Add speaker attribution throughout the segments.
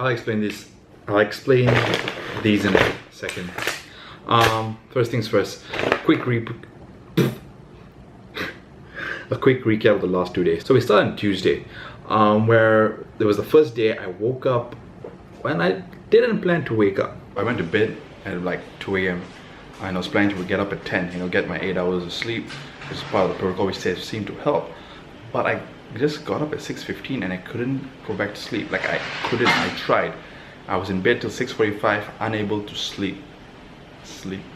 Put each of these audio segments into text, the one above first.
Speaker 1: I'll explain this. I'll explain these in a second. First things first. A quick recap of the last 2 days. So we started on Tuesday, where there was the first day I woke up when I didn't plan to wake up. I went to bed at like 2 a.m. and I was planning to get up at 10, you know, get my 8 hours of sleep, which is part of the protocol, which seemed to help. But I just got up at 6:15 and I couldn't go back to sleep. Like I tried. I was in bed till 6:45, unable to sleep.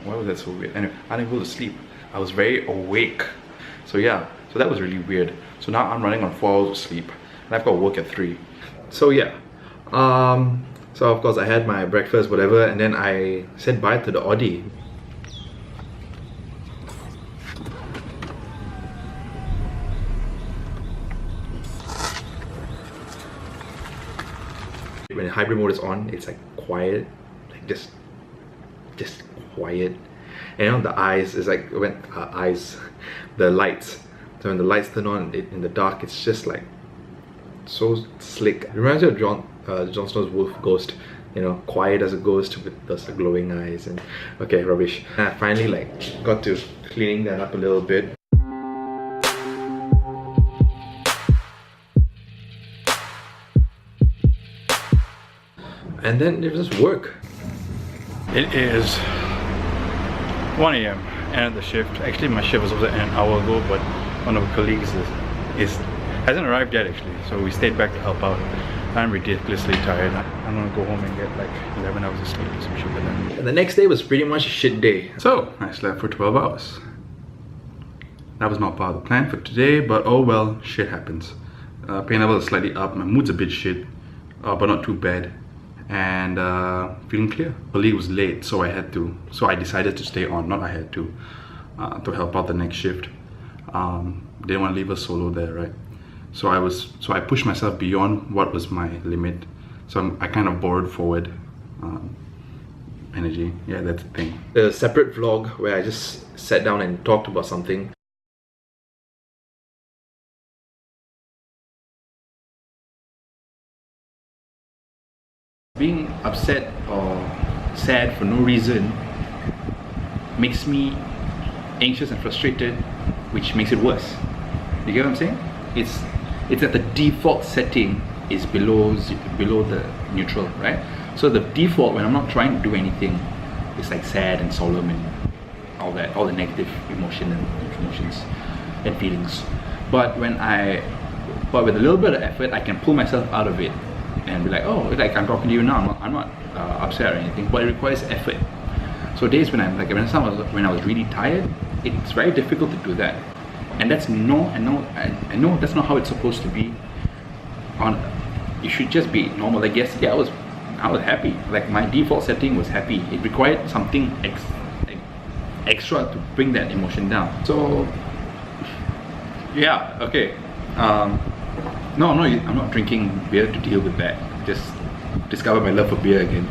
Speaker 1: Why was that so weird? Anyway, unable to sleep. I was very awake. So yeah, so that was really weird. So now I'm running on 4 hours of sleep and I've got work at 3. So yeah, so of course I had my breakfast, whatever, and then I said bye to the Audi. When hybrid mode is on, it's like quiet, like just quiet. And you know, the eyes is like when the lights. So when the lights turn on in the dark, it's just like so slick. It reminds me of Jon Snow's wolf ghost. You know, quiet as a ghost with those glowing eyes. And okay, rubbish. And I finally like got to cleaning that up a little bit. And then it just work.
Speaker 2: It is 1 a.m. end of the shift. Actually, my shift was over an hour ago, but one of our colleagues hasn't arrived yet actually. So we stayed back to help out. I'm ridiculously tired. I'm gonna go home and get like 11 hours of sleep or some shit like that.
Speaker 1: And the next day was pretty much a shit day.
Speaker 2: So I slept for 12 hours. That was not part of the plan for today, but oh well, shit happens. Pain level is slightly up. My mood's a bit shit, but not too bad. And feeling clear. Colleague was late, so I decided to stay on, not I had to help out the next shift. Didn't want to leave her solo there, right? So I pushed myself beyond what was my limit. So I kind of borrowed forward energy. Yeah, that's the thing.
Speaker 1: A separate vlog where I just sat down and talked about something. Being upset or sad for no reason makes me anxious and frustrated, which makes it worse. You get what I'm saying? It's that the default setting is below the neutral, right? So the default, when I'm not trying to do anything, is like sad and solemn and all that, all the negative emotions and feelings. But with a little bit of effort, I can pull myself out of it and be like, oh, like I'm talking to you now, I'm not upset or anything, but it requires effort. So days when I'm like, when I was really tired, it's very difficult to do that. And that's I know that's not how it's supposed to be. It should just be normal. Like yesterday, I was happy. Like my default setting was happy. It required something extra to bring that emotion down. So yeah, okay. No, I'm not drinking beer to deal with that. Just discovered my love for beer again.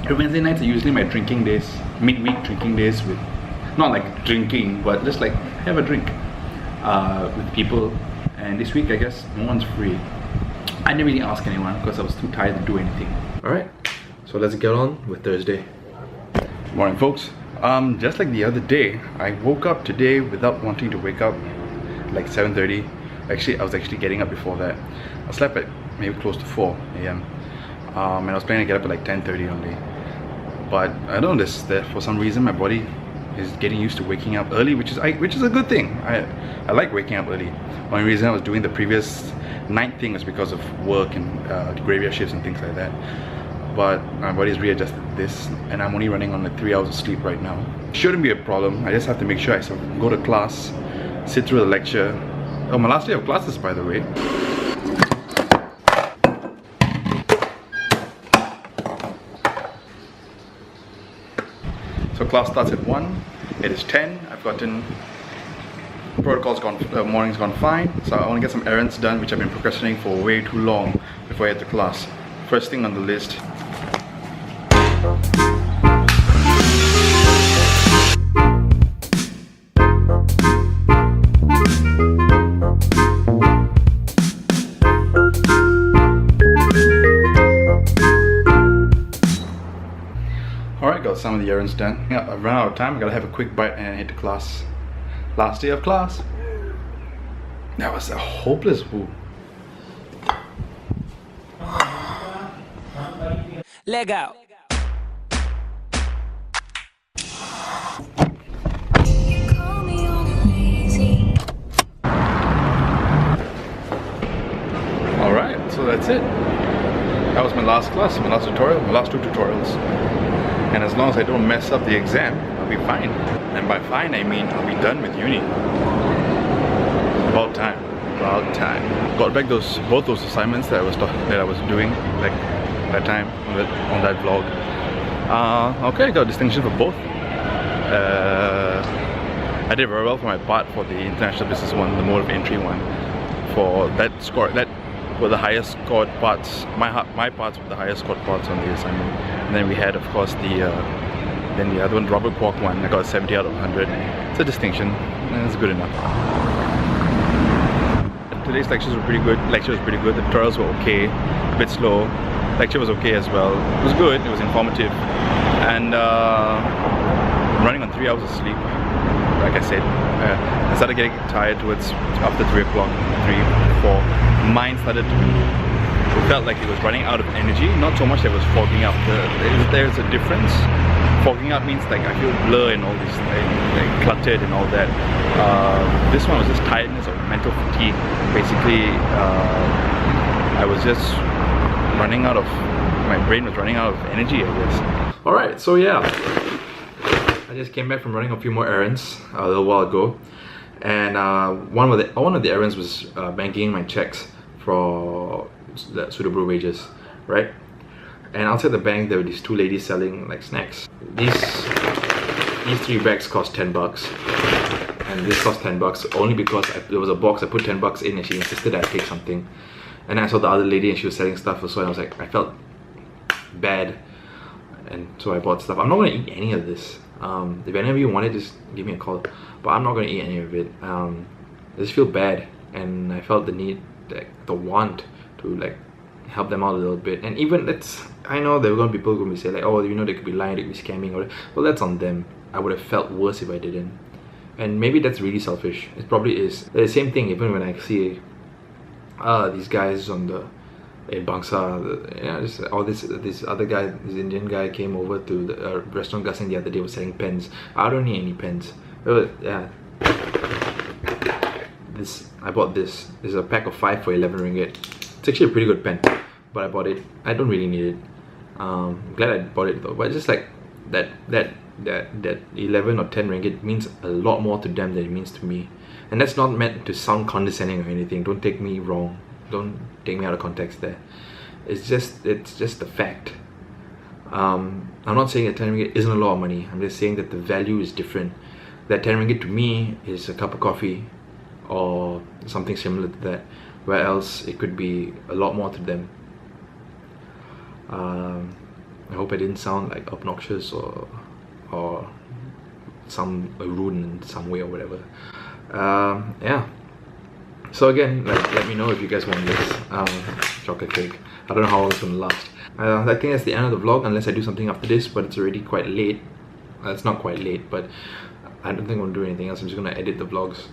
Speaker 1: Wednesday nights are usually my drinking days, midweek drinking days with, not like drinking, but just like have a drink with people. And this week, I guess, no one's free. I didn't really ask anyone because I was too tired to do anything. Alright, so let's get on with Thursday.
Speaker 2: Morning, folks. Just like the other day, I woke up today without wanting to wake up, like 7:30. Actually, I was actually getting up before that. I slept at maybe close to 4 a.m. And I was planning to get up at like 10:30 only. But I don't know, that for some reason my body is getting used to waking up early, which is a good thing. I like waking up early. One reason I was doing the previous night thing was because of work and graveyard shifts and things like that. But my body's readjusted this, and I'm only running on like 3 hours of sleep right now. Shouldn't be a problem. I just have to make sure I go to class, sit through the lecture. Oh, my last day of classes, by the way. So class starts at 1. It is 10. I've gotten morning's gone fine. So I want to get some errands done, which I've been procrastinating for way too long before I head to class. First thing on the list. got some of the errands done. Yeah, I've run out of time. I gotta have a quick bite and head to class. Last day of class. That was a hopeless woo.
Speaker 3: Leg out.
Speaker 2: Alright, so that's it. That was my last class, my last tutorial, my last 2 tutorials. And as long as I don't mess up the exam, I'll be fine. And by fine, I mean I'll be done with uni. About time. About time. Got back both those assignments that I was doing like that time on that vlog. Okay, I got a distinction for both. I did very well for my part for the international business one, the mode of entry one. For that score, that were the highest scored parts. My parts were the highest scored parts on the assignment. And then we had, of course, the other one, Robert Kwok one. I got a 70 out of 100. It's a distinction, and it's good enough. Today's lectures were pretty good. The tutorials were okay, a bit slow. Lecture was okay as well. It was good. It was informative, and I'm running on 3 hours of sleep. Like I said, I started getting tired towards after 3 o'clock, 3, 4. Mind started to, it felt like it was running out of energy. Not so much that it was fogging up. There's a difference. Fogging up means like I feel blur and all this, like cluttered and all that. This one was just tiredness or mental fatigue. Basically, I was just running out of, my brain was running out of energy, I guess. Alright, so yeah. I just came back from running a few more errands a little while ago, and one of the errands was banking my checks for the Sudabro wages, right? And outside the bank there were these 2 ladies selling like snacks. These 3 bags cost $10, and this cost $10 only because there was a box. I put $10 in, and she insisted I take something. And I saw the other lady and she was selling stuff also, and I was like, I felt bad, and so I bought stuff. I'm not gonna eat any of this. If any of you want it, just give me a call. But I'm not going to eat any of it. I just feel bad, and I felt the need, the want to like help them out a little bit. And even I know there were going to be people who will be saying like, oh, you know, they could be lying, they could be scamming, or well, that's on them. I would have felt worse if I didn't. And maybe that's really selfish. It probably is. The same thing even when I see these guys in Bangsa, you know, this other guy, this Indian guy came over to the restaurant Gassing the other day, was selling pens. I don't need any pens. Yeah. I bought this. This is a pack of 5 for 11 ringgit. It's actually a pretty good pen, but I bought it. I don't really need it. I'm glad I bought it though. But just like that 11 or 10 ringgit means a lot more to them than it means to me. And that's not meant to sound condescending or anything. Don't take me wrong. Don't take me out of context there. It's just the fact. I'm not saying that 10 ringgit isn't a lot of money. I'm just saying that the value is different. That 10 ringgit to me is a cup of coffee or something similar to that, where else it could be a lot more to them. I hope I didn't sound like obnoxious or rude in some way or whatever. Yeah. So again, let me know if you guys want this chocolate cake. I don't know how long it's gonna last. I think that's the end of the vlog, unless I do something after this, but it's already quite late. It's not quite late, but I don't think I'm gonna do anything else. I'm just gonna edit the vlogs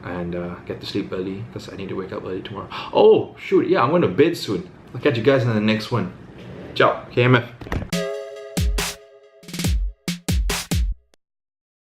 Speaker 2: and get to sleep early because I need to wake up early tomorrow. Oh shoot, yeah, I'm going to bed soon. I'll catch you guys in the next one. Ciao, KMF.